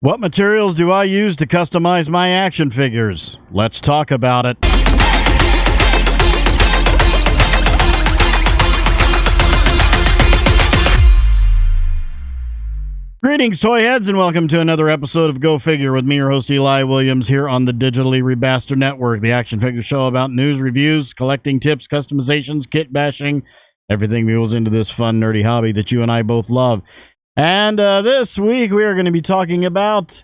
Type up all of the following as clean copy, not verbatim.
What materials do I use to customize my action figures? Let's talk about it. Greetings, toy heads, and welcome to another episode of Go Figure with me, your host, Eli Williams, here on the Digitally Rebastard Network, the action figure show about news, reviews, collecting tips, customizations, kit bashing, everything mules into this fun, nerdy hobby that you and I both love. And this week, we are going to be talking about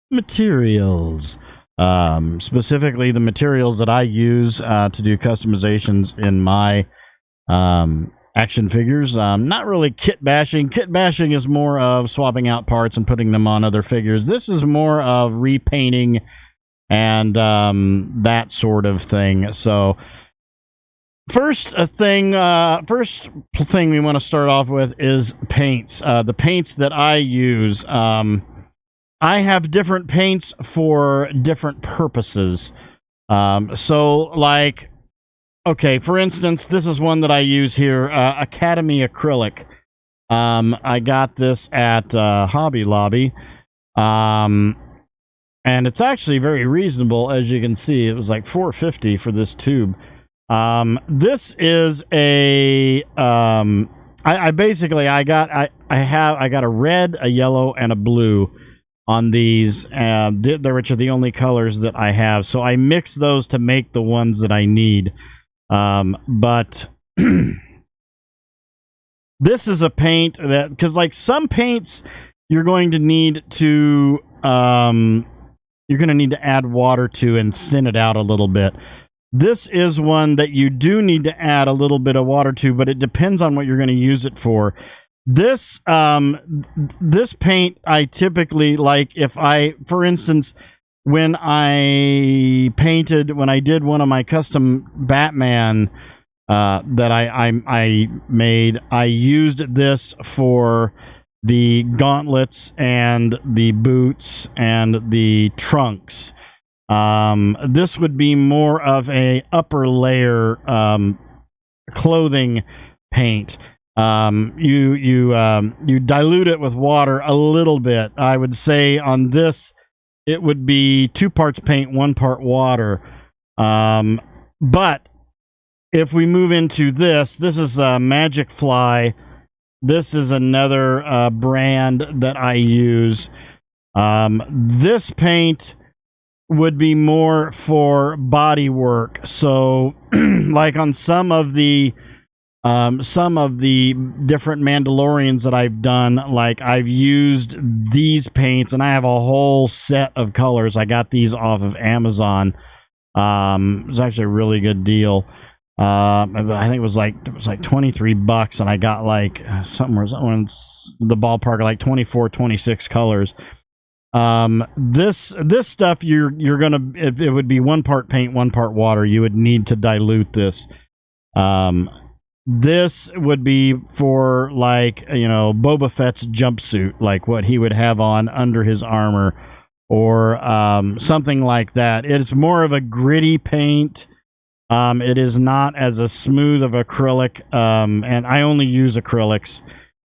materials. Specifically, the materials that I use to do customizations in my action figures. Not really kit bashing. Kit bashing is more of swapping out parts and putting them on other figures. This is more of repainting and that sort of thing. So first thing we want to start off with is paints. The paints that I use. I have different paints for different purposes. So like, okay, for instance, this is one that I use here, Academy Acrylic. I got this at Hobby Lobby, and it's actually very reasonable, as you can see. It was like $4.50 for this tube. This is a I got a red, a yellow, and a blue on these, which are the only colors that I have. So I mix those to make the ones that I need. But this is a paint that, because like some paints you're going to need to add water to and thin it out a little bit. This is one that you do need to add a little bit of water to, but it depends on what you're going to use it for. This paint I typically like, if I, for instance, when I did one of my custom Batman that I made, I used this for the gauntlets and the boots and the trunks. This would be more of a upper layer clothing paint. You dilute it with water a little bit. I would say on this it would be 2 parts paint, 1 part water. But if we move into this is Magic Fly. This is another brand that I use. This paint would be more for body work. So like on some of the different Mandalorians that I've done, like I've used these paints, and I have a whole set of colors. I got these off of Amazon. It was actually a really good deal. I think it was like $23, and I got like somewhere the ballpark of like 24, 26 colors. This stuff you're gonna, it would be 1 part paint, 1 part water. You would need to dilute this. This would be for, like, you know, Boba Fett's jumpsuit, like what he would have on under his armor, or something like that. It's more of a gritty paint. It is not as a smooth of acrylic, and I only use acrylics.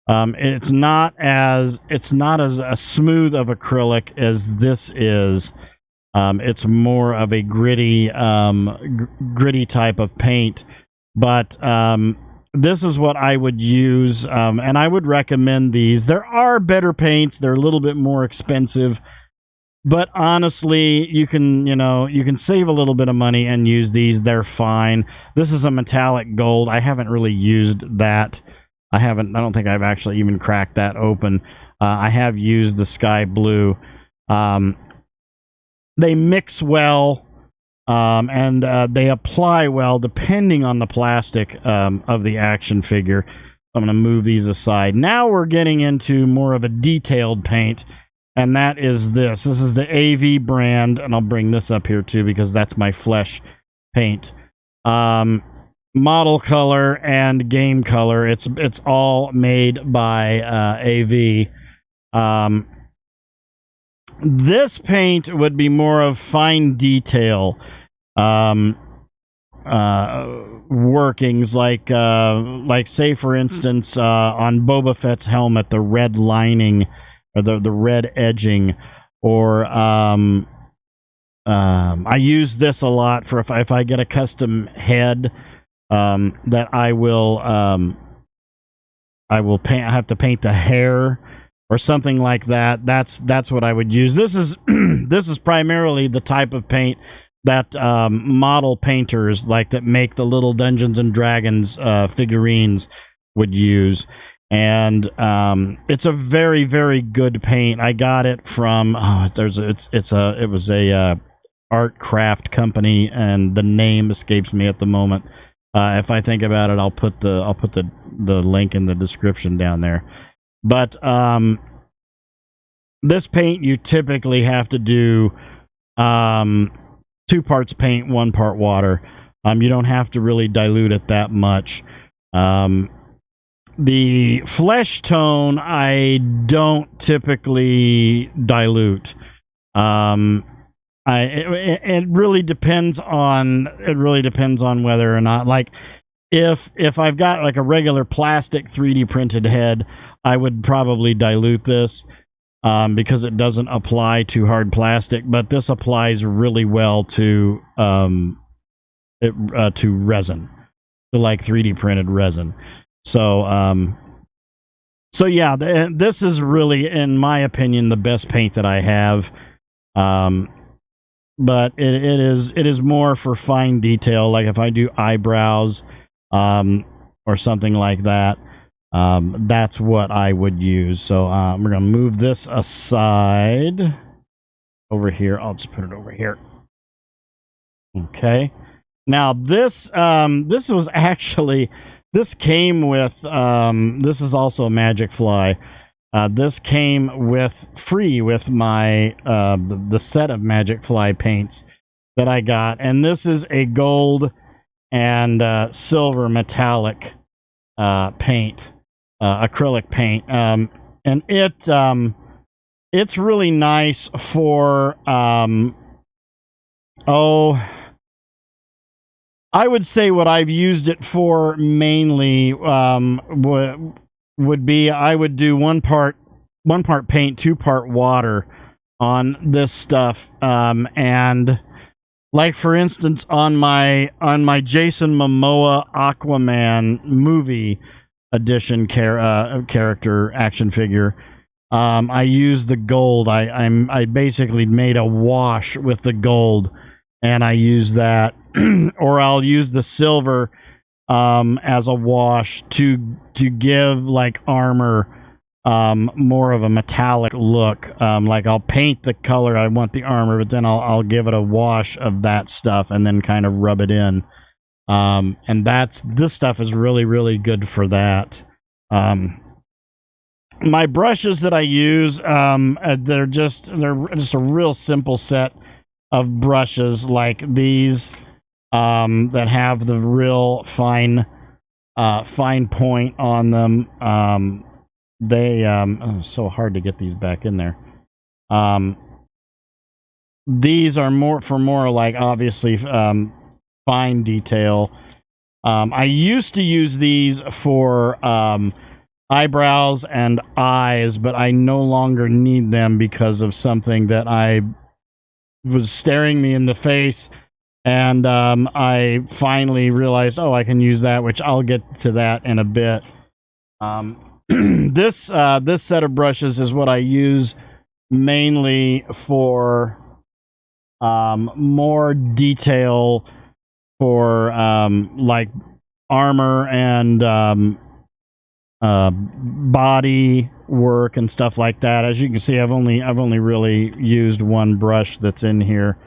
It's not as a smooth of acrylic as this is. It's more of a gritty type of paint. But this is what I would use, and I would recommend these. There are better paints. They're a little bit more expensive. But honestly, you can save a little bit of money and use these. They're fine. This is a metallic gold. I haven't really used that. I don't think I've actually even cracked that open. I have used the sky blue. They mix well. And they apply well depending on the plastic of the action figure. I'm going to move these aside. Now we're getting into more of a detailed paint, and that is this. This is the AV brand, and I'll bring this up here too because that's my flesh paint. Model color and game color. It's all made by AV. This paint would be more of fine detail workings, like say for instance on Boba Fett's helmet, the red lining or the red edging, or I use this a lot for if I get a custom head that I will paint. I have to paint the hair or something like that. That's what I would use. This is this is primarily the type of paint that model painters like that make the little Dungeons and Dragons figurines would use. And it's a very, very good paint. I got it from it was a art craft company, and the name escapes me at the moment. If I think about it, I'll put the link in the description down there. But this paint, you typically have to do 2 parts paint, 1 part water. You don't have to really dilute it that much. The flesh tone, I don't typically dilute. It really depends on whether or not, like, if I've got like a regular plastic 3D printed head, I would probably dilute this because it doesn't apply to hard plastic, but this applies really well to resin, to like 3D printed resin. So yeah, this is really, in my opinion, the best paint that I have. But it is more for fine detail, like if I do eyebrows or something like that. That's what I would use. So we're gonna move this aside over here. I'll just put it over here. Okay. Now this was actually, this came with this is also a Magic Fly. This came with free with my the set of Magic Fly paints that I got, and this is a gold and silver metallic paint, acrylic paint, and it's really nice for I would say what I've used it for mainly would be, I would do 1 part paint, 2 part water on this stuff, and like for instance on my Jason Momoa Aquaman movie edition character action figure, I used the gold. I basically made a wash with the gold, and I use that, or I'll use the silver as a wash to give like armor more of a metallic look. Like I'll paint the color I want the armor, but then I'll give it a wash of that stuff and then kind of rub it in. And this stuff is really, really good for that. My brushes that I use, they're just a real simple set of brushes like these, that have the real fine point on them. It's so hard to get these back in there. These are more like, obviously, fine detail. I used to use these for eyebrows and eyes, but I no longer need them because of something that was staring me in the face. And I finally realized, I can use that, which I'll get to that in a bit. This set of brushes is what I use mainly for more detail for like armor and body work and stuff like that. As you can see, I've only really used 1 brush that's in here.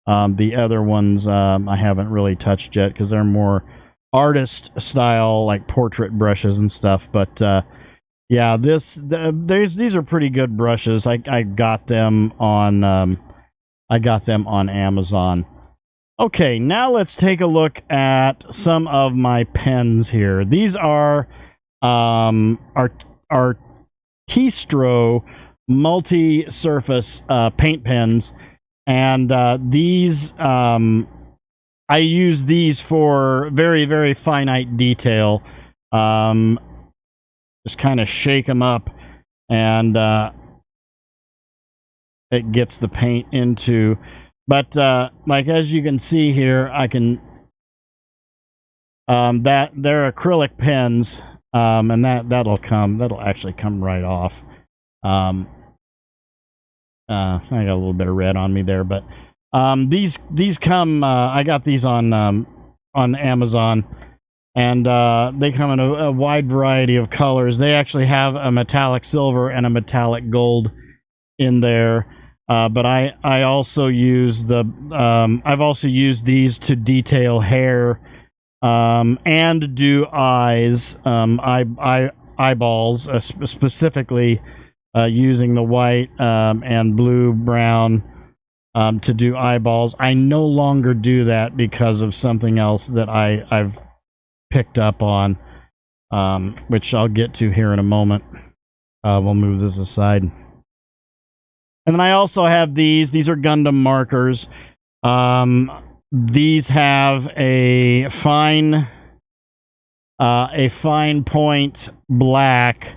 The other ones I haven't really touched yet because they're more artist style, like portrait brushes and stuff. But yeah, these are pretty good brushes. I got them on Amazon. Okay, now let's take a look at some of my pens here. These are T-Stro multi-surface paint pens. And these, I use these for very, very finite detail. Just kind of shake them up and it gets the paint into. But like as you can see here, I can that they're acrylic pens, and that'll actually come right off. I got a little bit of red on me there, but these come. I got these on Amazon, and they come in a wide variety of colors. They actually have a metallic silver and a metallic gold in there. But I also use the I've also used these to detail hair and do eyes, eyeballs, specifically using the white and blue brown to do eyeballs. I no longer do that because of something else that I've picked up on, which I'll get to here in a moment. We'll move this aside. And then I also have these. These are Gundam markers. These have a fine point black,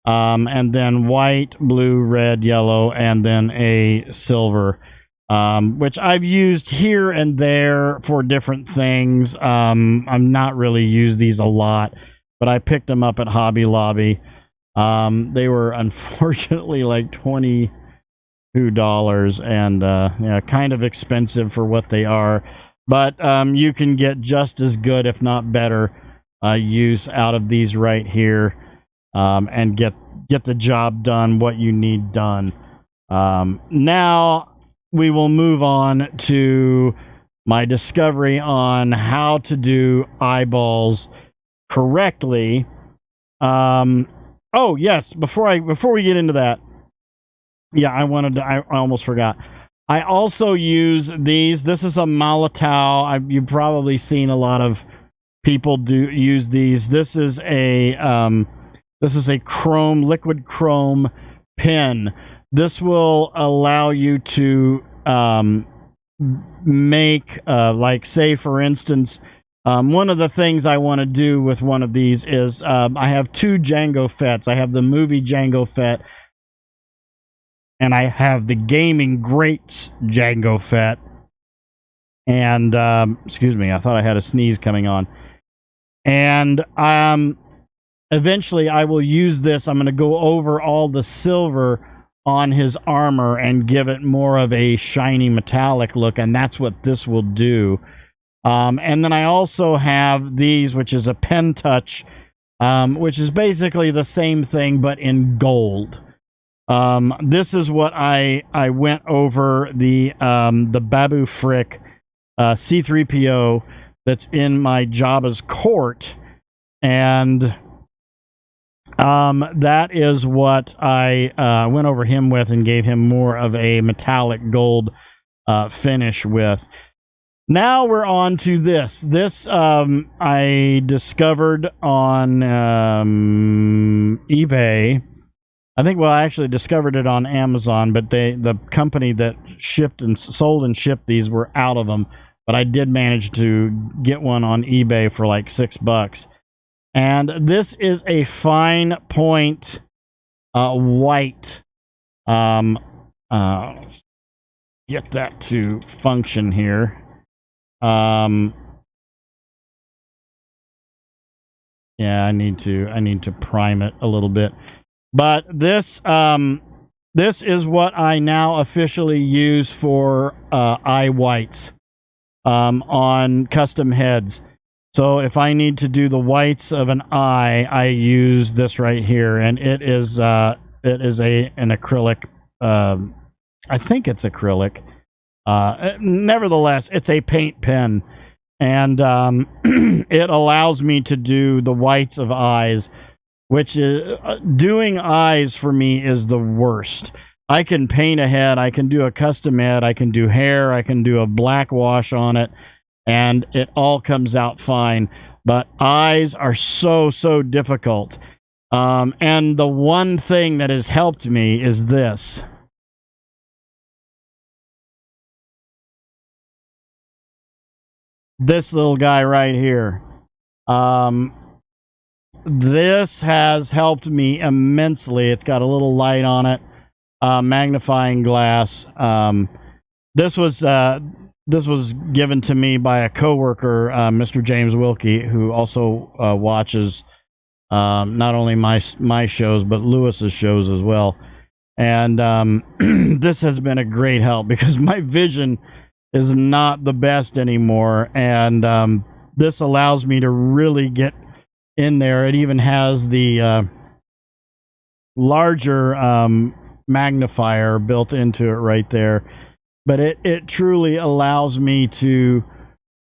and then white, blue, red, yellow, and then a silver, which I've used here and there for different things. I'm not really used these a lot, but I picked them up at Hobby Lobby. They were unfortunately like $22, and yeah, kind of expensive for what they are, but you can get just as good, if not better, use out of these right here, and get the job done, what you need done. Now we will move on to my discovery on how to do eyeballs correctly. Oh yes, before we get into that, yeah, I almost forgot. I also use these. This is a Molotov. You've probably seen a lot of people use these. This is a liquid chrome pen. This will allow you to make, like, say for instance, one of the things I want to do with one of these is I have two Jango Fett's. I have the movie Jango Fett, and I have the Gaming Greats Jango Fett. And excuse me, I thought I had a sneeze coming on. And eventually I will use this. I'm going to go over all the silver on his armor and give it more of a shiny metallic look, and that's what this will do. And then I also have these, which is a Pen Touch, which is basically the same thing but in gold. This is what I went over the Babu Frick C-3PO that's in my Jabba's court, and that is what I went over him with and gave him more of a metallic gold finish with. Now we're on to this. This I discovered on eBay. I think, well, I actually discovered it on Amazon, but the company that shipped and sold and shipped these were out of them. But I did manage to get one on eBay for like $6. And this is a fine point white. Get that to function here. Yeah, I need to prime it a little bit. But this is what I now officially use for eye whites on custom heads. So if I need to do the whites of an eye, I use this right here, and it is an acrylic. I think it's acrylic. Nevertheless, it's a paint pen, and it allows me to do the whites of eyes, which is doing eyes for me is the worst. I can paint a head, I can do a custom head, I can do hair, I can do a black wash on it, and it all comes out fine. But eyes are so difficult. And the one thing that has helped me is this. This little guy right here. This has helped me immensely. It's got a little light on it. magnifying glass. This was given to me by a coworker, Mr. James Wilkie, who also watches not only my shows but Lewis's shows as well. And this has been a great help because my vision is not the best anymore, and this allows me to really get in there. It even has the larger magnifier built into it right there, but it truly allows me to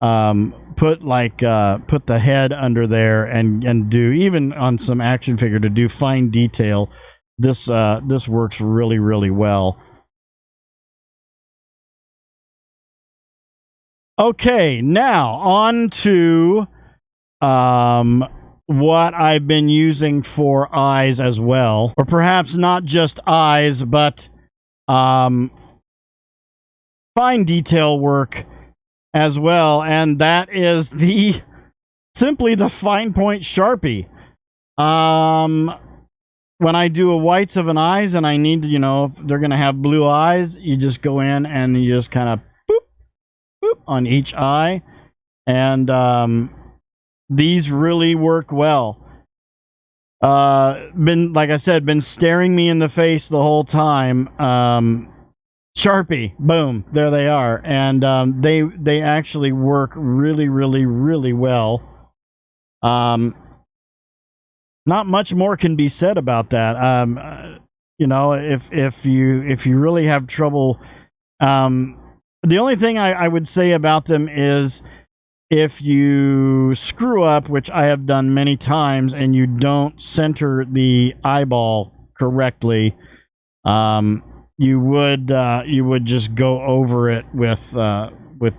put the head under there and do, even on some action figure, to do fine detail. This works really, really well. Okay, now on to what I've been using for eyes as well, or perhaps not just eyes, but fine detail work as well, and that is simply the fine point Sharpie. When I do a whites of an eyes and I need to, if they're going to have blue eyes, you just go in and you just kind of boop, boop on each eye. And these really work well. Like I said, been staring me in the face the whole time. Sharpie, boom, there they are. And they actually work really, really, really well. Not much more can be said about that. If you really have trouble, the only thing I would say about them is if you screw up, which I have done many times, and you don't center the eyeball correctly, you would just go over it with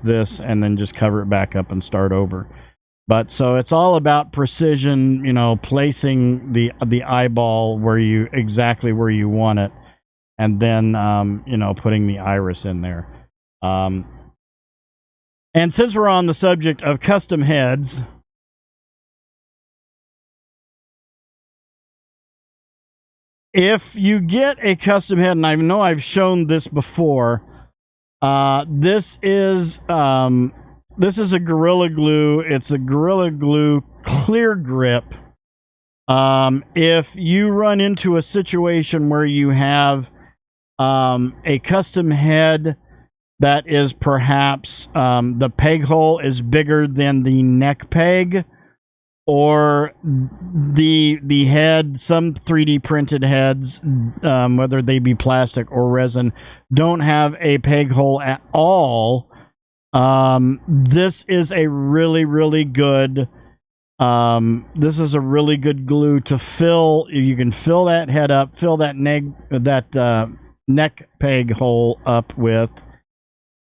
this and then just cover it back up and start over. But so it's all about precision, placing the eyeball exactly where you want it, and then putting the iris in there. And since we're on the subject of custom heads, if you get a custom head, and I know I've shown this before, this is a Gorilla Glue. It's a Gorilla Glue clear grip. If you run into a situation where you have a custom head that is perhaps the peg hole is bigger than the neck peg, or the head, some 3D printed heads, whether they be plastic or resin, don't have a peg hole at all, this is a really, really good glue to fill. You can fill that head up, fill that neck peg hole up with,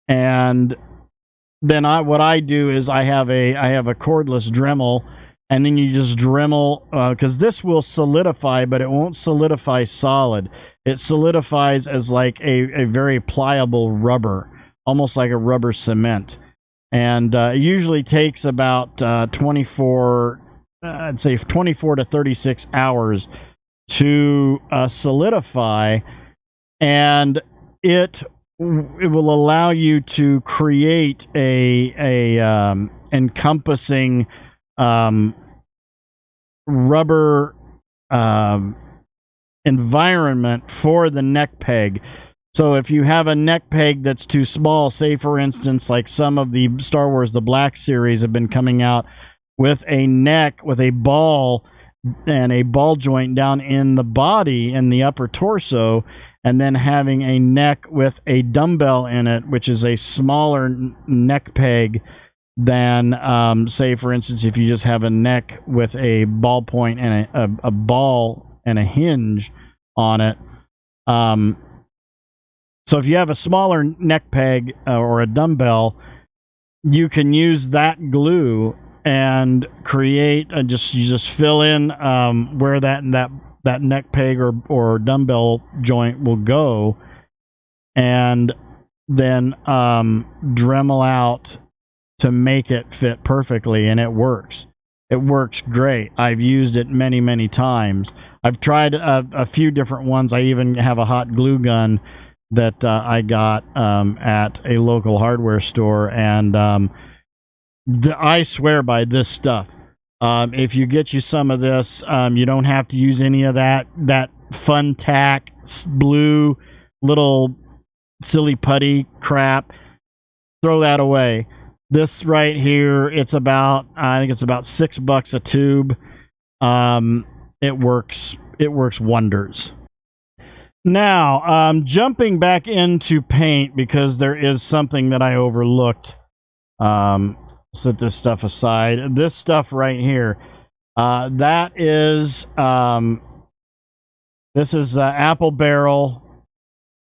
and then what I do is I have a cordless Dremel, and then you just Dremel, because this will solidify, but it won't solidify solid. It solidifies as like a very pliable rubber, almost like a rubber cement. And it usually takes about 24 to 36 hours to solidify, and it will allow you to create a encompassing rubber environment for the neck peg. So if you have a neck peg that's too small, say for instance, like some of the Star Wars The Black Series have been coming out with a neck with a ball and a ball joint down in the body, in the upper torso, and then having a neck with a dumbbell in it, which is a smaller neck peg than, say for instance, if you just have a neck with a ball point and a ball and a hinge on it. So if you have a smaller neck peg or a dumbbell, you can use that glue and create you just fill in where that neck peg or dumbbell joint will go, and then Dremel out to make it fit perfectly, and it works. It works great. I've used it many, many times. I've tried a few different ones. I even have a hot glue gun that I got at a local hardware store, and I swear by this stuff. If you get you some of this, you don't have to use any of that fun tack blue little silly putty crap. Throw that away. This right here, I think it's about $6 a tube. It works wonders. Now, jumping back into paint, because there is something that I overlooked. Set this stuff aside. This stuff right here, this is Apple Barrel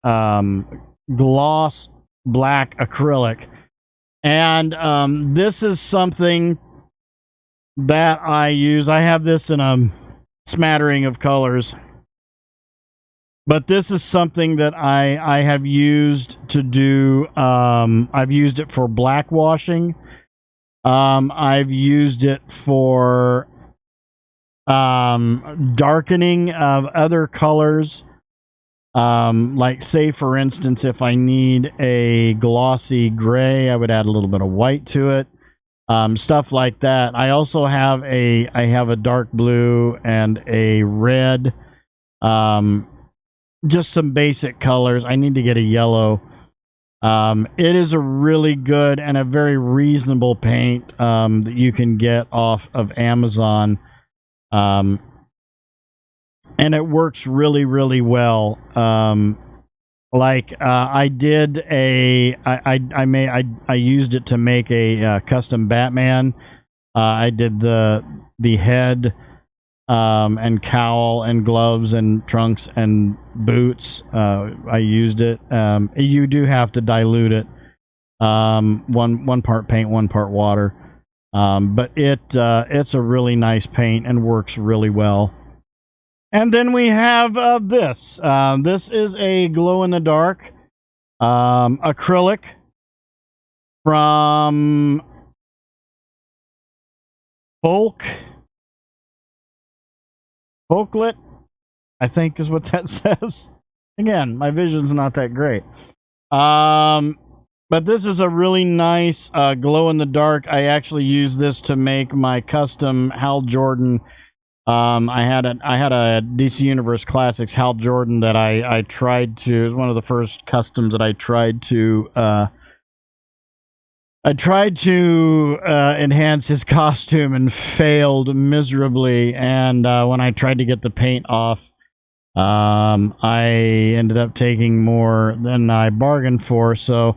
gloss black acrylic, and this is something that I use. I have this in a smattering of colors, but this is something that I have used to do. I've used it for black washing. I've used it for darkening of other colors. Like, say for instance, if I need a glossy gray, I would add a little bit of white to it. Stuff like that. I also have a dark blue and a red. Just some basic colors. I need to get a yellow. It is a really good and a very reasonable paint that you can get off of Amazon. And it works really, really well. I used it to make a custom Batman. I did the head and cowl and gloves and trunks and boots. I used it. You do have to dilute it. One part paint, one part water. But it's a really nice paint and works really well. And then we have this. This is a glow-in-the-dark acrylic from Folklet, I think is what that says. Again, my vision's not that great. But this is a really nice glow-in-the-dark. I actually use this to make my custom Hal Jordan. I had a DC Universe Classics Hal Jordan that I tried to. It was one of the first customs that I tried to enhance his costume and failed miserably. And when I tried to get the paint off, I ended up taking more than I bargained for. So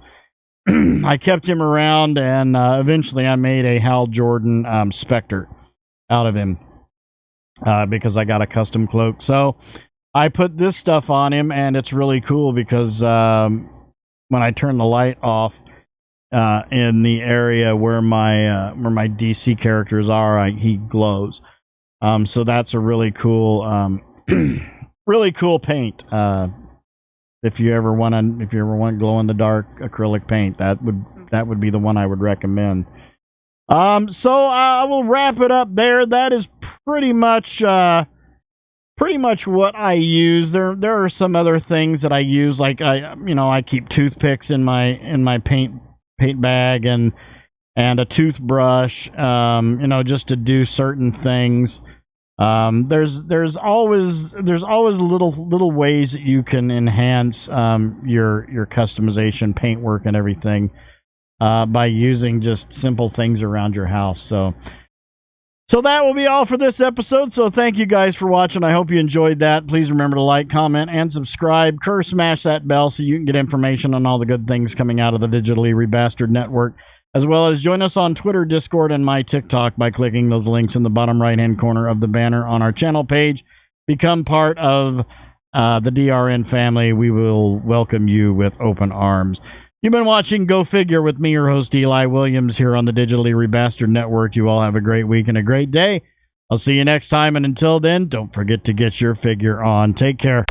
I kept him around, and eventually I made a Hal Jordan Spectre out of him. Because I got a custom cloak. So I put this stuff on him, and it's really cool because when I turn the light off in the area where my DC characters are, he glows. So that's a really cool really cool paint. If you ever want glow in the dark acrylic paint, that would be the one I would recommend. So I will wrap it up there. That is pretty much what I use. There are some other things that I use, like I keep toothpicks in my paint bag and a toothbrush, just to do certain things. There's always little ways that you can enhance your customization, paintwork, and everything. By using just simple things around your house. So that will be all for this episode. So thank you guys for watching. I hope you enjoyed that. Please remember to like, comment, and subscribe. Smash that bell so you can get information on all the good things coming out of the Digitally Rebastard Network, as well as join us on Twitter, Discord, and my TikTok by clicking those links in the bottom right-hand corner of the banner on our channel page. Become part of the DRN family. We will welcome you with open arms. You've been watching Go Figure with me, your host, Eli Williams, here on the Digitally Rebastard Network. You all have a great week and a great day. I'll see you next time, and until then, don't forget to get your figure on. Take care.